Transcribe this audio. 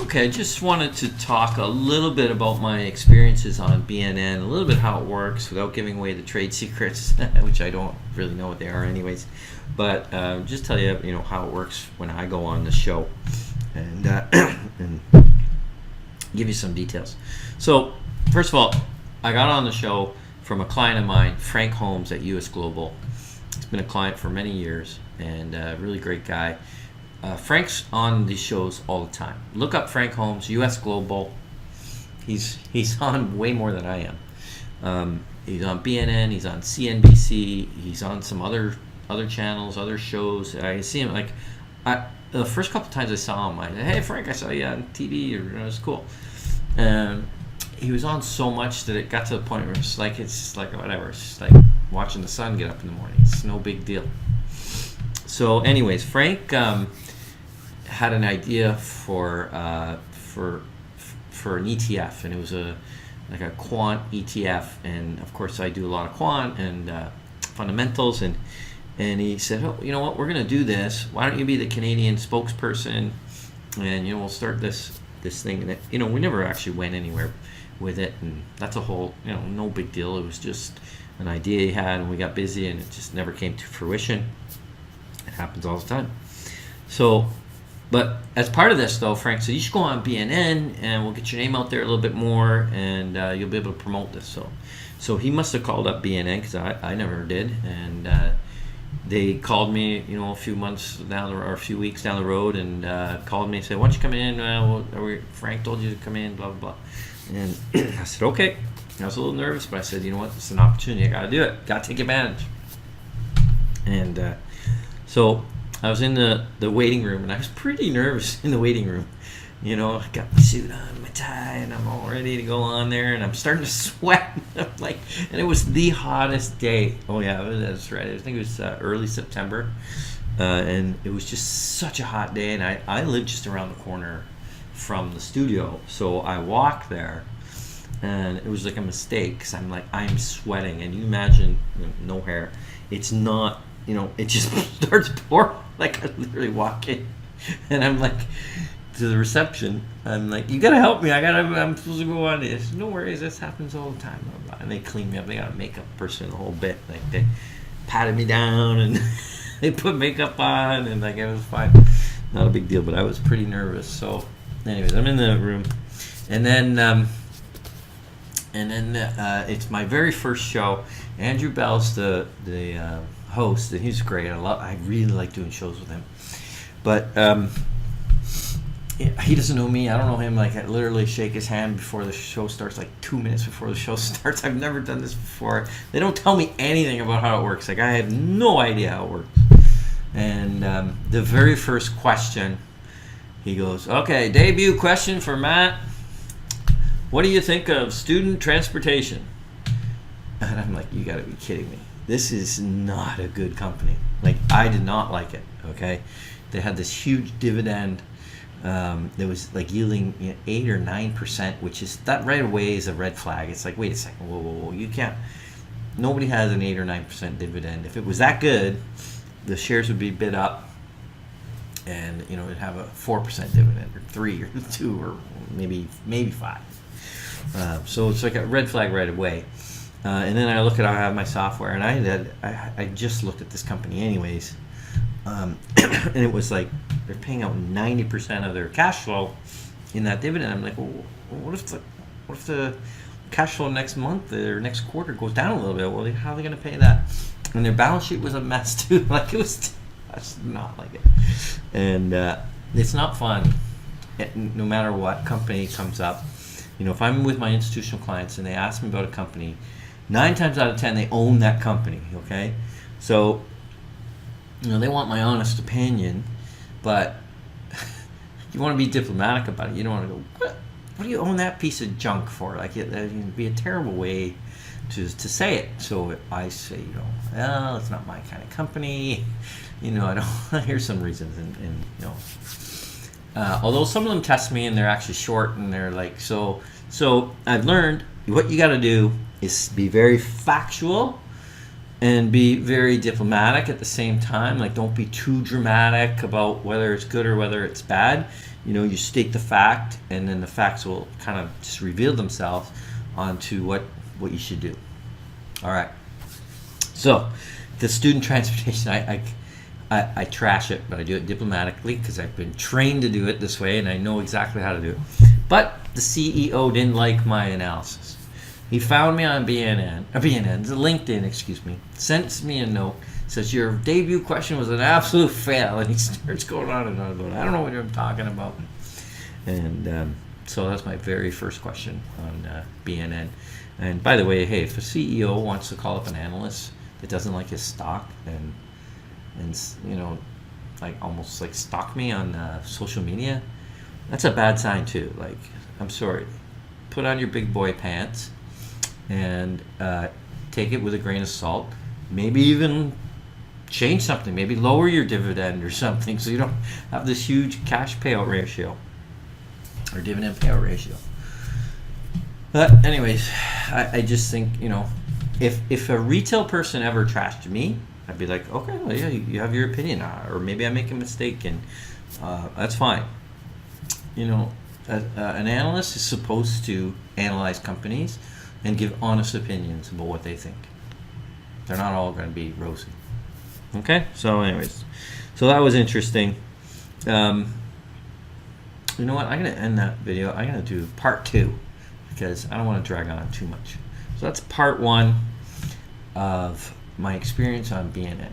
Okay, I just wanted to talk a little bit about my experiences on BNN, a little bit how it works without giving away the trade secrets, which I don't really know what they are anyways. But just tell you, how it works when I go on the show, and and give you some details. So, first of all, I got on the show from a client of mine, Frank Holmes at US Global. He's been a client for many years and a really great guy. Frank's on these shows all the time. Look up Frank Holmes, US Global. He's on way more than I am. He's on BNN, he's on CNBC, he's on some other channels, other shows. I see him the first couple times I saw him, I said, "Hey Frank, I saw you on TV," it was cool. He was on so much that it got to the point where it's just like whatever. It's just like watching the sun get up in the morning. It's no big deal. So, anyways, Frank had an idea for an ETF, and it was like a quant ETF. And of course, I do a lot of quant and fundamentals. And he said, "Oh, you know what? We're going to do this. Why don't you be the Canadian spokesperson? And we'll start this thing." And we never actually went anywhere with it, and that's a whole no big deal. It was just an idea he had, and we got busy, and it just never came to fruition. It happens all the time. So, but as part of this, though, Frank said, "You should go on BNN, and we'll get your name out there a little bit more, and you'll be able to promote this." So he must have called up BNN, because I never did, and they called me, a few months down or a few weeks down the road, and called me and said, "Why don't you come in? Frank told you to come in, blah, blah, blah." And I said, "Okay." I was a little nervous, but I said, "You know what? It's an opportunity. I got to do it. Got to take advantage." And so I was in the waiting room, and I was pretty nervous in the waiting room. I got my suit on, my tie, and I'm all ready to go on there, and I'm starting to sweat. And it was the hottest day. Oh yeah, that's right. I think it was early September, and it was just such a hot day. And I live just around the corner from the studio, so I walked there, and it was like a mistake, because I'm sweating, and you imagine no hair. It's not, it just starts pouring. I literally walk in, and I'm to the reception, I'm like, "You gotta help me. I'm supposed to go on this." "No worries, this happens all the time." And they clean me up. They got a makeup person the whole bit. They patted me down, and they put makeup on, and it was fine. Not a big deal, but I was pretty nervous. So, anyways, I'm in the room, and then it's my very first show. Andrew Bell's the host, and he's great. I really like doing shows with him, but he doesn't know me. I don't know him. I literally shake his hand before the show starts, 2 minutes before the show starts. I've never done this before. They don't tell me anything about how it works. I have no idea how it works. And the very first question, he goes, "Okay, debut question for Matt. What do you think of student transportation?" And I'm like, "You got to be kidding me. This is not a good company." I did not like it, okay? They had this huge dividend that was yielding 8 or 9%, which is, that right away is a red flag. It's wait a second, whoa, you can't, nobody has an 8 or 9% dividend. If it was that good, the shares would be bid up, and it'd have a 4% dividend, or 3 or 2, or maybe 5. So it's a red flag right away. And then I have my software, and I just looked at this company anyways, and it was they're paying out 90% of their cash flow in that dividend. I'm like, well, what if the cash flow next month or next quarter goes down a little bit? Well, how are they going to pay that? And their balance sheet was a mess too. I just not like it, and it's not fun. No matter what company comes up, if I'm with my institutional clients and they ask me about a company, 9 times out of 10 they own that company. Okay, so they want my honest opinion, but you want to be diplomatic about it. You don't want to go, what do you own that piece of junk for? It'd be a terrible way to say it. So I say, well, it's not my kind of company. I don't. Here's some reasons, and although some of them test me and they're actually short, and they're so I've learned what you got to do is be very factual, and be very diplomatic at the same time. Like, don't be too dramatic about whether it's good or whether it's bad. You state the fact, and then the facts will kind of just reveal themselves onto what you should do. All right. So, the student transportation, I trash it, but I do it diplomatically because I've been trained to do it this way, and I know exactly how to do it. But the CEO didn't like my analysis. He found me on LinkedIn, excuse me, sends me a note, says your debut question was an absolute fail, and he starts going on and on about it. I don't know what I'm talking about. And so that's my very first question on BNN. And by the way, hey, if a CEO wants to call up an analyst that doesn't like his stock and like almost like stalk me on social media, that's a bad sign too. Like, I'm sorry, put on your big boy pants and take it with a grain of salt. Maybe even change something. Maybe lower your dividend or something so you don't have this huge cash payout ratio or dividend payout ratio. But anyways, I just think, if a retail person ever trashed me, I'd be like, okay, well, yeah, you have your opinion, or maybe I make a mistake, and that's fine. An analyst is supposed to analyze companies and give honest opinions about what they think. They're not all going to be rosy. Okay? So anyways, so that was interesting. You know what? I'm going to end that video. I'm going to do part 2 because I don't want to drag on too much. So that's part 1 of my experience on BNN.